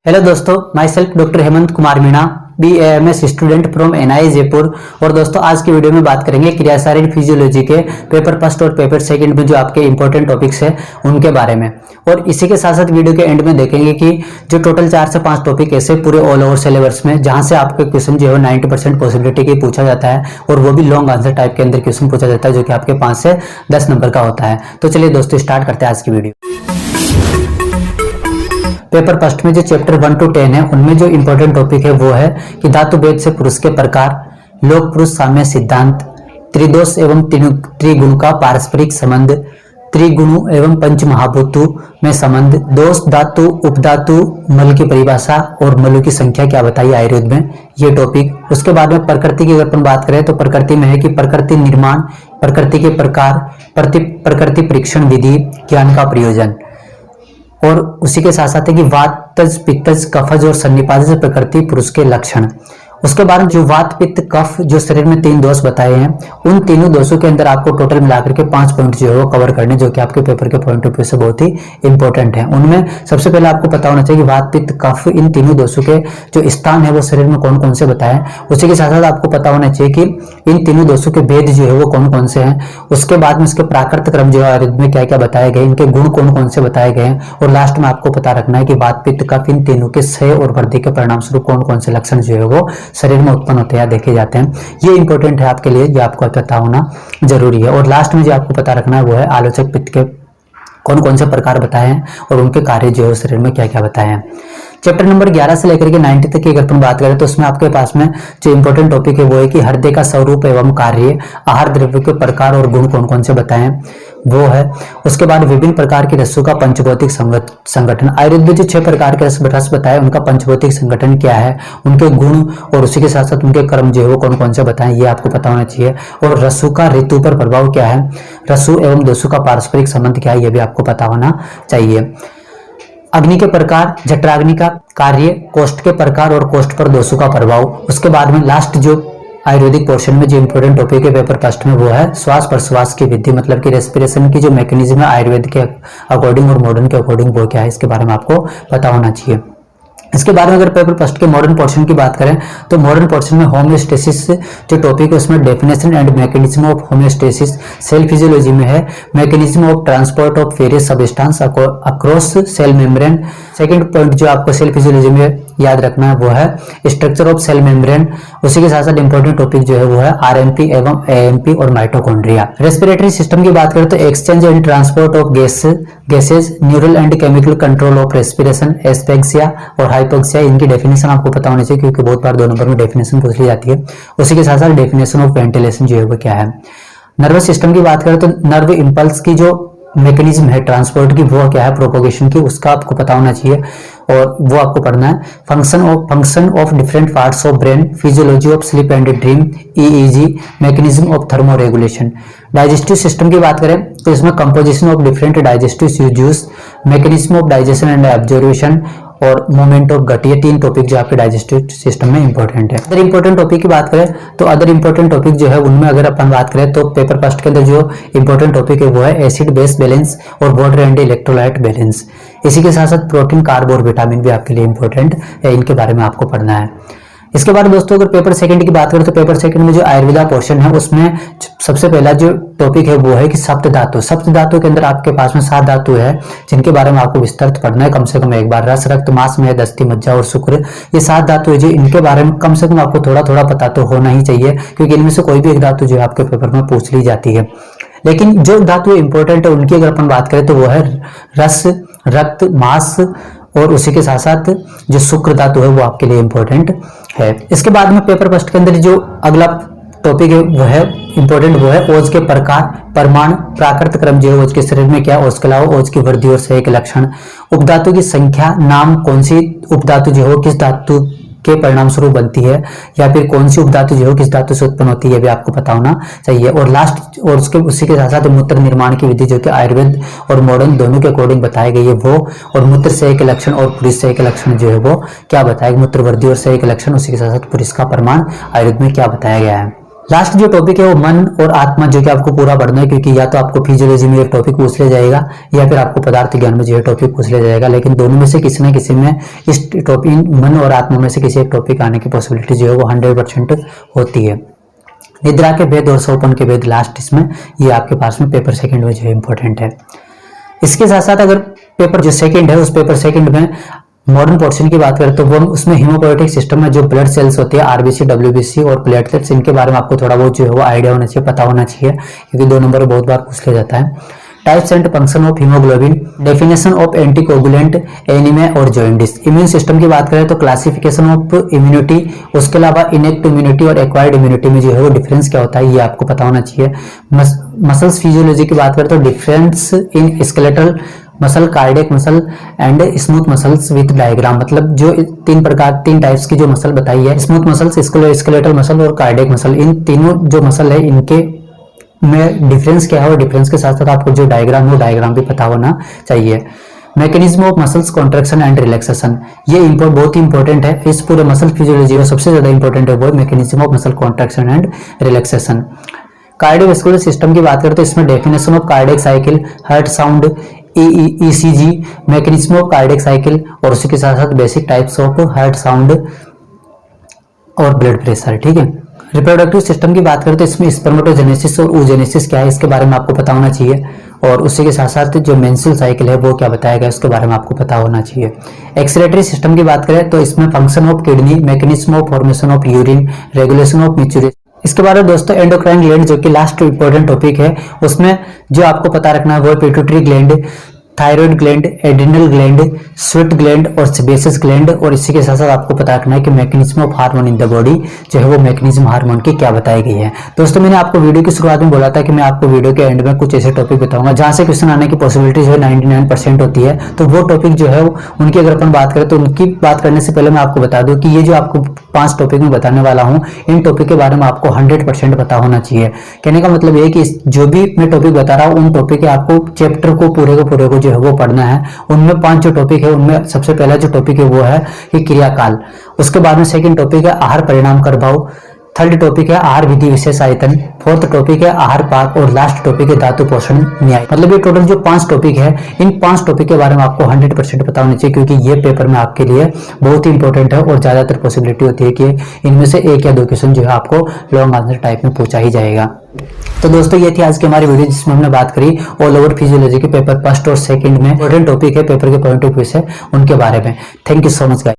Hello दोस्तों, my self doctor Hemant Kumar Meena, BAMS student from NIA Jaipur. और दोस्तों आज की वीडियो में बात करेंगे क्रिया शारीरिक फिजियोलॉजी के पेपर फर्स्ट और पेपर सेकंड में जो आपके इंपॉर्टेंट टॉपिक्स है उनके बारे में। और इसी के साथ साथ वीडियो के एंड में देखेंगे कि जो टोटल 4 से 5 टॉपिक ऐसे पूरे ऑल ओवर सिलेबस में जहां से आपके क्वेश्चन जो है 90% पॉसिबिलिटी की पूछा जाता है, और वो भी लॉन्ग आंसर टाइप के अंदर क्वेश्चन पूछा जाता है जो कि आपके 5 से 10 नंबर का होता है। तो चलिए दोस्तों स्टार्ट करते हैं आज की वीडियो। पेपर फर्स्ट में जो चैप्टर 1 to 10 है उनमें जो इंपॉर्टेंट टॉपिक है वो है कि धातु भेद से पुरुष के प्रकार, लोक पुरुष साम्य सिद्धांत, त्रिदोष एवं त्रिगुण का पारस्परिक संबंध, त्रिगुणों एवं पंचमहाभूतों में संबंध, दोष धातु उपधातु, मल की परिभाषा और मलों की संख्या क्या बताइए आयुर्वेद में, ये टॉपिक। उसके बाद में प्रकृति की अगर अपन बात करें तो प्रकृति में है कि प्रकृति निर्माण, प्रकृति के प्रकार, प्रकृति परीक्षण विधि, ज्ञान का प्रयोजन। और उसी के साथ साथ है कि वातज पित्तज कफज और सन्निपातज प्रकृति पुरुष के लक्षण। उसके बाद जो वात पित्त कफ जो शरीर में 3 दोष बताए हैं, उन तीनों दोषों के अंदर आपको टोटल मिलाकर के 5 पॉइंट जो है वो कवर करने, जो कि आपके पेपर के पॉइंट ऑफ व्यू से बहुत ही इंपॉर्टेंट है। उनमें सबसे पहले आपको पता होना चाहिए कि वात पित्त कफ इन तीनों दोषों के जो स्थान है वो शरीर में कौन कौन से बताए। उसी के साथ साथ आपको पता होना चाहिए कि इन तीनों दोषों के भेद जो है वो कौन कौन से हैं। उसके बाद में इसके प्राकृत क्रम जो है आयुर्वेद में क्या क्या बताए गए, इनके गुण कौन कौन से बताए गए हैं। और लास्ट में आपको पता रखना है कि वात पित्त कफ इन तीनों के क्षय और वृद्धि के परिणाम स्वरूप कौन कौन से लक्षण जो है वो शरीर में उत्पन्न होते हैं, देखे जाते हैं। ये इंपॉर्टेंट है आपके लिए, ये आपको पता होना जरूरी है। और लास्ट में जो आपको पता रखना है वो है आलोचक पित्त के कौन कौन से प्रकार बताए हैं और उनके कार्य जो है शरीर में क्या क्या बताए हैं। चैप्टर नंबर 11 से लेकर के 90 तक की अगर अपन बात करें तो उसमें आपके पास में जो इंपॉर्टेंट टॉपिक है वो है कि हृदय का स्वरूप एवं कार्य, आहार द्रव्य के प्रकार और गुण कौन कौन से बताएं वो है। उसके बाद विभिन्न प्रकार की रसों का पंचभौतिक संगठन, आयुर्वेद में जो 6 प्रकार के रस बताए उनका पंचभौतिक संगठन क्या है, उनके गुण और उसी के साथ साथ उनके कर्म जो है वो कौन कौन से बताएं, ये आपको पता होना चाहिए। और रसों का ऋतु पर प्रभाव क्या है, रसों एवं दोषों का पारस्परिक संबंध क्या है, ये भी आपको पता होना चाहिए। अग्नि के प्रकार, जठराग्नि का कार्य, कोष्ठ के प्रकार और कोष्ठ पर दोषों का प्रभाव। उसके बाद में लास्ट जो आयुर्वेदिक पोर्शन में जो इंपॉर्टेंट टॉपिक है पेपर फर्स्ट में वो है श्वास प्रश्वास की विधि, मतलब कि रेस्पिरेशन की जो मैकेनिज्म है आयुर्वेद के अकॉर्डिंग और मॉडर्न के अकॉर्डिंग वो क्या है, इसके बारे में आपको पता होना चाहिए। इसके बाद में अगर पेपर फर्स्ट के मॉडर्न पोर्शन की बात करें तो मॉडर्न पोर्शन में होम्योस्टेसिस जो टॉपिक है उसमें definition and mechanism of homeostasis, cell physiology में है mechanism of transport of various substance across cell membrane. Second point जो आपको सेल फिजियोलॉजी में याद रखना है वो है स्ट्रक्चर ऑफ सेल मेम्ब्रेन। उसी के साथ साथ इंपॉर्टेंट टॉपिक जो है वो है RMP एवं AMP और माइटोकॉन्ड्रिया। रेस्पिरेटरी सिस्टम की बात करें तो exchange and transport of gases, neural and chemical control of respiration, asphyxia और हाइपोक्सिया, इनकी डेफिनेशन आपको पता होनी चाहिए क्योंकि बहुत बार 2 नंबर में डेफिनेशन पूछ ली जाती है। उसी के साथ साथ डेफिनेशन ऑफ वेंटिलेशन जो है वो क्या है। नर्वस सिस्टम की बात करें तो नर्व इंपल्स की जो मैकेनिज्म है ट्रांसपोर्ट की वो क्या है, प्रोपोगेशन की, उसका आपको पता होना चाहिए और वो आपको पढ़ना है। Function of different parts of brain, physiology of sleep and dream, EEG, mechanism of thermo regulation. Digestive system की बात करें तो इसमें composition of different digestive juice, mechanism of digestion and absorption और मोमेंट ऑफ गट, ये 3 topic जो आपके digestive system में इंपॉर्टेंट है। अदर इंपॉर्टेंट टॉपिक की बात करें तो अदर इंपॉर्टेंट टॉपिक जो है उनमें अगर अपन बात करें तो पेपर फर्स्ट के अंदर जो इंपॉर्टेंट टॉपिक है वो है एसिड बेस बैलेंस और वाटर एंड इलेक्ट्रोलाइट बैलेंस। इसी के साथ साथ प्रोटीन, कार्ब और विटामिन भी आपके लिए इंपॉर्टेंट है, इनके बारे में आपको पढ़ना है। इसके बाद दोस्तों अगर पेपर सेकंड की बात करें तो पेपर सेकंड में जो आयुर्वेदा पोर्शन है उसमें सबसे पहला जो टॉपिक है वो है कि सप्त धातु। सप्त धातु के अंदर आपके पास में 7 धातु है जिनके बारे में आपको विस्तृत पढ़ना है कम से कम एक बार। रस, रक्त, मांस, मेद, अस्थि, मज्जा और शुक्र, ये 7 धातु है जो इनके बारे में कम से कम आपको थोड़ा थोड़ा पता तो होना ही चाहिए क्योंकि इनमें से कोई भी एक धातु जो है आपके पेपर में पूछ ली जाती है। लेकिन जो धातु इंपॉर्टेंट है उनकी अगर अपन बात करें तो वो है रस, रक्त, मांस और उसी के साथ साथ जो शुक्र धातु है वो आपके लिए इंपॉर्टेंट है। इसके बाद में पेपर फर्स्ट के अंदर जो अगला टॉपिक है वो है इंपॉर्टेंट, वो है ओज के प्रकार, परमाणु, प्राकृत क्रम जो है ओज के शरीर में क्या, ओज के अलावा ओज की वृद्धि और क्षय के लक्षण, उपधातु की संख्या, नाम, कौन सी उपधातु जो है किस धातु के परिणाम स्वरूप बनती है या फिर कौन सी उपधातु जो है किस धातु से उत्पन्न होती है, ये भी आपको पता होना चाहिए। और लास्ट और उसी के साथ साथ मूत्र निर्माण की विधि जो कि आयुर्वेद और मॉडर्न दोनों के अकॉर्डिंग बताई गई है वो, और मूत्र क्षय के लक्षण और पुरुष क्षय के लक्षण जो है वो क्या बताया, मूत्र वृद्धि और क्षय के लक्षण, उसी के साथ साथ पुरुष का प्रमाण आयुर्वेद में क्या बताया गया है। लास्ट जो टॉपिक है वो मन और आत्मा, जो कि आपको पूरा पढ़ना है, क्योंकि या तो आपको फिजियोलॉजी में ये टॉपिक पूछ लिया जाएगा या फिर आपको पदार्थ ज्ञान में जो है टॉपिक पूछ लिया जाएगा, लेकिन दोनों में से किसी न किसी में इस टॉपिक मन और आत्मा में से किसी एक टॉपिक आने की पॉसिबिलिटी जो है वो 100% होती है। निद्रा के भेद और सोपन के भेद लास्ट इसमें ये आपके पास में पेपर सेकंड में जो है इंपॉर्टेंट है। इसके साथ साथ अगर पेपर जो सेकंड है उस पेपर सेकंड में मॉडर्न पोर्शन की बात करें तो वो उसमें हीमोपोएटिक सिस्टम में जो ब्लड सेल्स होती है आरबीसी, डब्ल्यूबीसी और प्लेटलेट्स, इनके बारे में आपको थोड़ा बहुत जो है वो आइडिया होना चाहिए, पता होना चाहिए, क्योंकि 2 नंबर बहुत बार पूछ लिया जाता है। Types and function of haemoglobin, definition of anticoagulant, anaemia और जॉन्डिस। इम्यून सिस्टम की बात करें तो क्लासिफिकेशन ऑफ इम्यूनिटी, उसके अलावा इनेक्ट इम्यूनिटी और एक्वायर्ड इम्यूनिटी में जो है वो डिफरेंस क्या होता है ये आपको पता होना चाहिए। मसल्स फिजियोलॉजी की बात करें तो difference in skeletal muscle, cardiac muscle and smooth muscles with diagram, मतलब जो 3 टाइप्स की जो मसल बताई है, स्मूथ मसल्स, स्केलेटल मसल और कार्डियक मसल, इन तीनों जो मसल है इनके में डिफरेंस क्या है, और डिफरेंस के साथ साथ आपको जो डायग्राम है वो डायग्राम भी पता होना चाहिए। Mechanism of muscles contraction and relaxation, ये बहुत ही इंपॉर्टेंट है इस पूरे मसल फिजियोलॉजी में, सबसे ज्यादा इंपॉर्टेंट है वो mechanism of muscle contraction and relaxation. Cardiovascular system की बात करें तो इसमें definition of cardiac cycle, heart sound, ECG, mechanism of cardiac cycle और उसी के साथ साथ basic types of heart sound और ब्लड प्रेशर। ठीक है। रिप्रोडक्टिव सिस्टम की बात करें तो इसमें स्पर्मेटोजेनेसिस और ooजेनेसिस क्या है इसके बारे में आपको पता होना चाहिए, और उसी के साथ साथ जो मेंस्ट्रुअल साइकिल है वो क्या बताया गया उसके बारे में आपको पता होना चाहिए। एक्सक्रीटरी सिस्टम की बात करें तो इसमें function of kidney, mechanism of formation of urine, regulation of maturation. इसके बाद दोस्तों एंडोक्राइन ग्लैंड, जो कि लास्ट इंपॉर्टेंट टॉपिक है, उसमें जो आपको पता रखना है वो pituitary gland, thyroid gland, adrenal gland, sweat gland और सेबेसियस ग्लैंड, और इसी के साथ साथ आपको पता रखना है कि mechanism of hormone in the body जो है वो मैकेनिज्म हार्मोन की क्या बताई गई है। दोस्तों मैंने आपको वीडियो की शुरुआत में बोला था कि मैं आपको वीडियो के एंड में कुछ ऐसे टॉपिक बताऊंगा जहां से क्वेश्चन आने की पॉसिबिलिटी जो है 99% होती है, तो वो टॉपिक जो है उनकी अगर अपन बात करें तो उनकी बात करने से पहले मैं आपको बता दूं कि ये जो आपको 5 टॉपिक में बताने वाला हूं, इन टॉपिक के बारे में आपको 100% पता होना चाहिए। कहने का मतलब ये कि जो भी मैं टॉपिक बता रहा हूं उन टॉपिक के आपको चैप्टर को पूरे को जो है वो पढ़ना है। उनमें 5 जो टॉपिक है उनमें सबसे पहला जो टॉपिक है वो है कि क्रियाकाल, उसके बाद में सेकंड टॉपिक है आहार परिणाम प्रभाव, थर्ड टॉपिक है आहार विधि विशेष आयतन, फोर्थ टॉपिक है आहार पाक और लास्ट टॉपिक है धातु पोषण न्याय। मतलब ये टोटल जो 5 टॉपिक है, इन 5 टॉपिक के बारे में आपको 100% पता होना चाहिए, क्योंकि ये पेपर में आपके लिए बहुत ही इंपॉर्टेंट है और ज्यादातर पॉसिबिलिटी होती है कि इनमें से 1 या 2 क्वेश्चन जो है आपको लॉन्ग आंसर टाइप में पूछा ही जाएगा। तो दोस्तों ये थी आज की हमारी वीडियो जिसमें हमने बात करी ऑल ओवर फिजियोलॉजी के पेपर फर्स्ट और सेकंड में इंपॉर्टेंट टॉपिक है पेपर के पॉइंट ऑफ व्यू से उनके बारे में। Thank you so much guys.